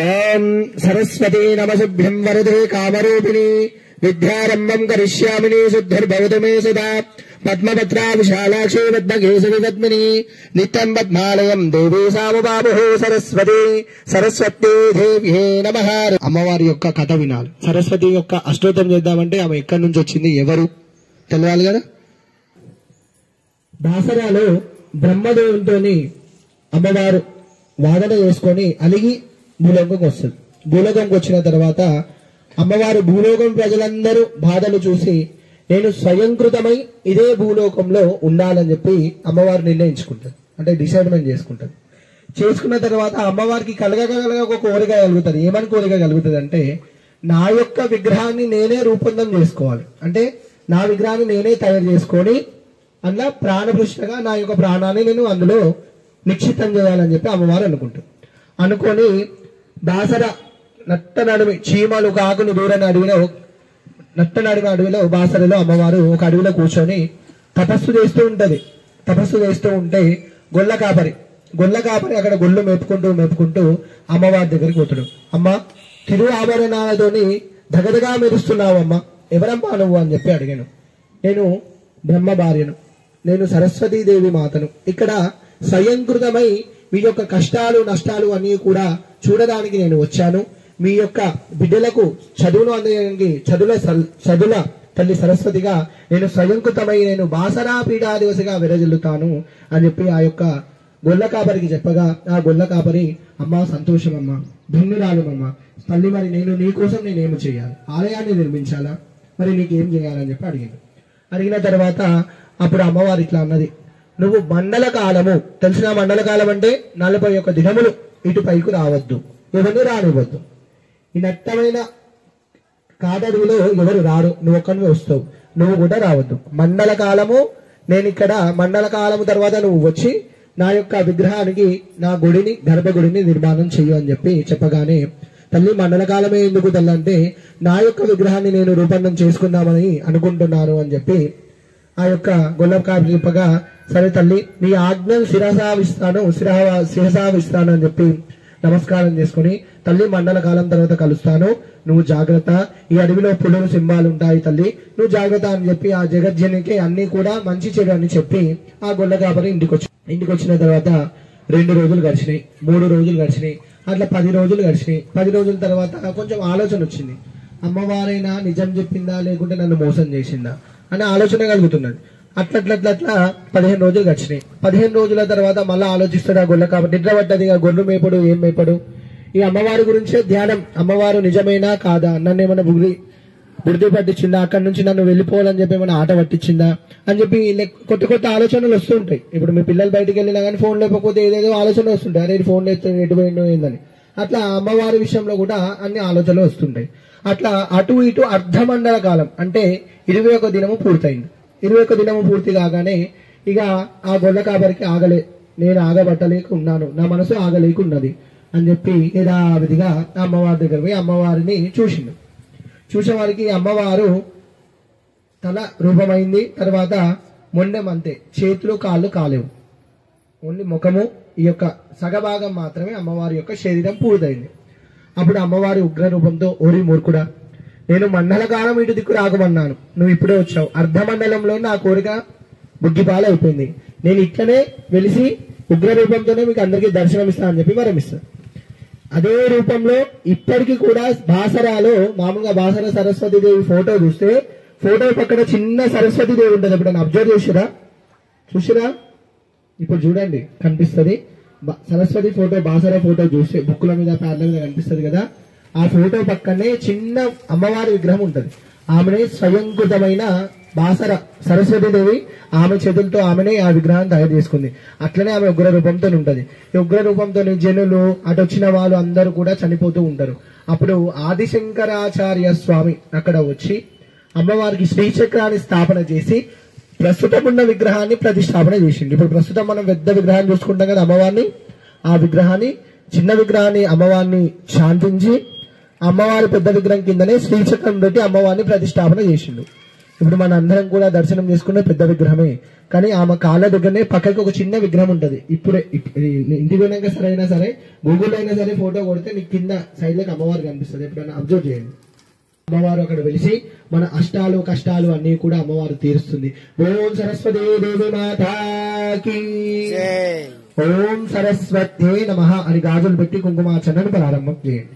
ఓం సరస్వతీ నమశుభ్యం వరదే కామరూపిణి విద్యారంభం కరిష్యామిని శుద్ధిర్భవతు మే సదా పద్మపత్రా విశాలాక్షి పద్మకేశవి పద్మిని నిత్యం పద్మాలయం దేవీ సాముబాబు సరస్వతి సరస్వతీ దేవ్యే నమః. అమ్మవారి యొక్క కథ వినాలి. సరస్వతి యొక్క అష్టోత్తరం చేద్దామంటే ఆమె ఎక్కడి నుంచి వచ్చింది, ఎవరు తెలియాలి కదా. దాసరాలో బ్రహ్మదేవునితో అమ్మవారు వాదన చేసుకొని అలిగి భూలోకంకి వస్తుంది. భూలోకంకి వచ్చిన తర్వాత అమ్మవారు భూలోకం ప్రజలందరూ బాధలు చూసి నేను స్వయంకృతమై ఇదే భూలోకంలో ఉండాలని చెప్పి అమ్మవారు నిర్ణయించుకుంటారు. అంటే డిసైడ్మెంట్ చేసుకుంటారు. చేసుకున్న తర్వాత అమ్మవారికి కలగ ఒక కోరిక కలుగుతుంది. ఏమని కోరిక కలుగుతుంది అంటే నా యొక్క విగ్రహాన్ని నేనే రూపొందం చేసుకోవాలి. అంటే నా విగ్రహాన్ని నేనే తయారు చేసుకొని అందులో ప్రాణభృష్టగా నా యొక్క ప్రాణాన్ని నేను అందులో నిక్షిప్తం చేయాలని చెప్పి అమ్మవారు అనుకుంటారు. అనుకొని దాసర నట్ట నడిమి చీమలు కాకుని దూరని అడవిలో నట్ట నడిమి అడవిలో బాసరలో అమ్మవారు ఒక అడవిలో కూర్చొని తపస్సు చేస్తూ ఉంటది. తపస్సు చేస్తూ ఉంటే గొల్ల కాపరి అక్కడ గొల్లు మెప్పుకుంటూ అమ్మవారి దగ్గరికి పోతాడు. అమ్మ, తిరు ఆభరణాలతోని దగదగా మెరుస్తున్నావమ్మ, ఎవరమ్మా నువ్వు అని చెప్పి అడిగాను. నేను బ్రహ్మ భార్యను, నేను సరస్వతీదేవి మాతను. ఇక్కడ స్వయంకృతమై మీ యొక్క కష్టాలు నష్టాలు అన్ని కూడా చూడడానికి నేను వచ్చాను. మీ యొక్క బిడ్డలకు చదువును అందడానికి చదువుల తల్లి సరస్వతిగా నేను స్వయంకృతమై నేను బాసరా పీఠాదివసిగా విరజిల్లుతాను అని చెప్పి ఆ యొక్క గొల్ల కాపరికి చెప్పగా ఆ గొల్ల కాపరి అమ్మ సంతోషం అమ్మ, ధన్యురాలమ్మ తల్లి, మరి నేను నీ కోసం నేనేమి చేయాలి, ఆలయాన్ని నిర్మించాలా, మరి నీకేం చేయాలని చెప్పి అడిగిన తర్వాత అప్పుడు అమ్మవారు ఇట్లా అన్నది, నువ్వు మండల కాలము తెలిసిన మండల కాలం అంటే 41 దినములు ఇటు పైకి రావద్దు, ఎవరిని రానివ్వద్దు. ఈ నట్టమైన కాదడుగులో ఎవరు రారు, నువ్వు ఒక్కడిని వస్తావు, నువ్వు కూడా రావద్దు. మండల కాలము నేను ఇక్కడ మండల కాలము తర్వాత నువ్వు వచ్చి నా యొక్క విగ్రహానికి నా గర్భగుడిని నిర్మాణం చెయ్యు అని చెప్పి చెప్పగానే తల్లి మండల కాలమే ఎందుకు తల్లి అంటే నా యొక్క విగ్రహాన్ని నేను రూపొందం చేసుకుందామని అనుకుంటున్నాను అని చెప్పి ఆ యొక్క గొల్లకాపరి చెప్పగా సరే తల్లి నీ ఆజ్ఞను శిరసావిస్తాను అని చెప్పి నమస్కారం చేసుకుని తల్లి మండల కాలం తర్వాత కలుస్తాను, నువ్వు జాగ్రత్త, ఈ అడవిలో పులులు సింహాలు ఉంటాయి తల్లి, నువ్వు జాగ్రత్త అని చెప్పి ఆ జగజ్జనికి అన్ని కూడా మంచి చెడు అని చెప్పి ఆ గొల్లకాపరి ఇంటికి వచ్చిన తర్వాత 2 రోజులు గడిచినాయి, 3 రోజులు గడిచినాయి, అట్లా 10 రోజులు గడిచినాయి. 10 రోజుల తర్వాత కొంచెం ఆలోచన వచ్చింది. అమ్మవారైనా నిజం చెప్పిందా లేకుంటే నన్ను మోసం చేసిందా అనే ఆలోచన కలుగుతున్నది. అట్లా 15 రోజులు గడిచినాయి. 15 రోజుల తర్వాత మళ్ళీ ఆలోచిస్తాడు ఆ గొల్ల కాబట్టి నిద్ర పట్టది. ఆ గొర్రెలు మేపడు ఏం మేపడు, ఈ అమ్మవారి గురించే ధ్యానం, అమ్మవారు నిజమేనా కాదా, నన్ను ఏమైనా బుద్ధి పట్టించిందా, అక్కడి నుంచి నన్ను వెళ్ళిపోవాలని చెప్పి ఏమైనా ఆట పట్టించిందా అని చెప్పి కొత్త ఆలోచనలు వస్తూ ఉంటాయి. ఇప్పుడు మీ పిల్లలు బయటకు వెళ్ళినా కానీ ఫోన్ లేకపోతే ఏదేదో ఆలోచనలు వస్తుంటాయి, అరే ఫోన్ లేస్తే ఎటు పోయిందో ఏందని. అట్లా అమ్మవారి విషయంలో కూడా అన్ని ఆలోచనలు వస్తుంటాయి. అట్లా అటు ఇటు అర్ధమండల కాలం అంటే 21 దినము పూర్తయింది. 21 దినము పూర్తి కాగానే ఇక ఆ గొల్ల కాపరికి నేను ఆగబట్టలేకున్నాను, నా మనసు ఆగలేకున్నది అని చెప్పి యథావిధిగా అమ్మవారి దగ్గర పోయి అమ్మవారిని చూసే వారికి అమ్మవారు తల రూపమైంది. తర్వాత మొండెం అంతే, చేతులు కాళ్ళు కాలేవు, ఓన్లీ ముఖము ఈ యొక్క సగభాగం మాత్రమే అమ్మవారి యొక్క శరీరం పూర్తయింది. అప్పుడు అమ్మవారి ఉగ్ర రూపంతో ఓరి మూర్ఖుడా, నేను మండల కాలం ఇటు దిక్కు రాకమన్నాను, నువ్వు ఇప్పుడే వచ్చావు, అర్ధమండలంలో నా కోరిక బుగ్గిపాలు అయిపోయింది, నేను ఇట్లనే వెలిసి ఉగ్ర రూపంతోనే మీకు అందరికీ దర్శనం ఇస్తా అని చెప్పి వరమిస్తాను. అదే రూపంలో ఇప్పటికీ కూడా బాసరాలో మామూలుగా బాసర సరస్వతీదేవి ఫోటో చూస్తే ఫోటో పక్కన చిన్న సరస్వతీదేవి ఉంటుంది. ఎప్పుడైనా అబ్జర్వ్ చూసిరా ఇప్పుడు చూడండి కనిపిస్తుంది. సరస్వతి ఫోటో బాసర ఫోటో చూస్తే బుక్కుల మీద ప్యాడ్ల మీద కనిపిస్తుంది కదా, ఆ ఫోటో పక్కనే చిన్న అమ్మవారి విగ్రహం ఉంటుంది. ఆమెనే స్వయంకృతమైన బాసర సరస్వతీదేవి, ఆమె చేతులతో ఆమెనే ఆ విగ్రహాన్ని తయారు చేసుకుంది. అట్లనే ఆమె ఉగ్ర రూపంతో ఉంటది. ఈ ఉగ్ర రూపంతో జనులు అటు వచ్చిన వాళ్ళు అందరూ కూడా చనిపోతూ ఉంటారు. అప్పుడు ఆదిశంకరాచార్య స్వామి అక్కడ వచ్చి అమ్మవారికి శ్రీచక్రాన్ని స్థాపన చేసి ప్రస్తుతం ఉన్న విగ్రహాన్ని ప్రతిష్టాపన చేసింది. ఇప్పుడు ప్రస్తుతం మనం పెద్ద విగ్రహాన్ని చూసుకుంటాం కదా అమ్మవారిని, ఆ విగ్రహాన్ని చిన్న విగ్రహాన్ని అమ్మవారిని శాంతించి అమ్మవారి పెద్ద విగ్రహం కిందనే శ్రీచక్రం పెట్టి అమ్మవారిని ప్రతిష్టాపన చేసిండు. ఇప్పుడు మన అందరం కూడా దర్శనం చేసుకునే పెద్ద విగ్రహమే, కానీ ఆమె కాళ్ళ దగ్గరనే పక్కకి ఒక చిన్న విగ్రహం ఉంటది. ఇప్పుడే ఇంటికి పోయినాక సరైనా సరే గూగుల్లో అయినా సరే ఫోటో కొడితే మీకు కింద సైడ్ లోకి అమ్మవారు కనిపిస్తుంది. ఎప్పుడైనా అబ్జర్వ్ చేయండి. అమ్మవారు అక్కడ వెలిసి మన అష్టాలు కష్టాలు అన్ని కూడా అమ్మవారు తీరుస్తుంది. ఓం సరస్వతి దేవి మాతాకి, ఓం సరస్వతే నమః అని గాజులు పెట్టి కుంకుమార్చనను ప్రారంభం చేయండి.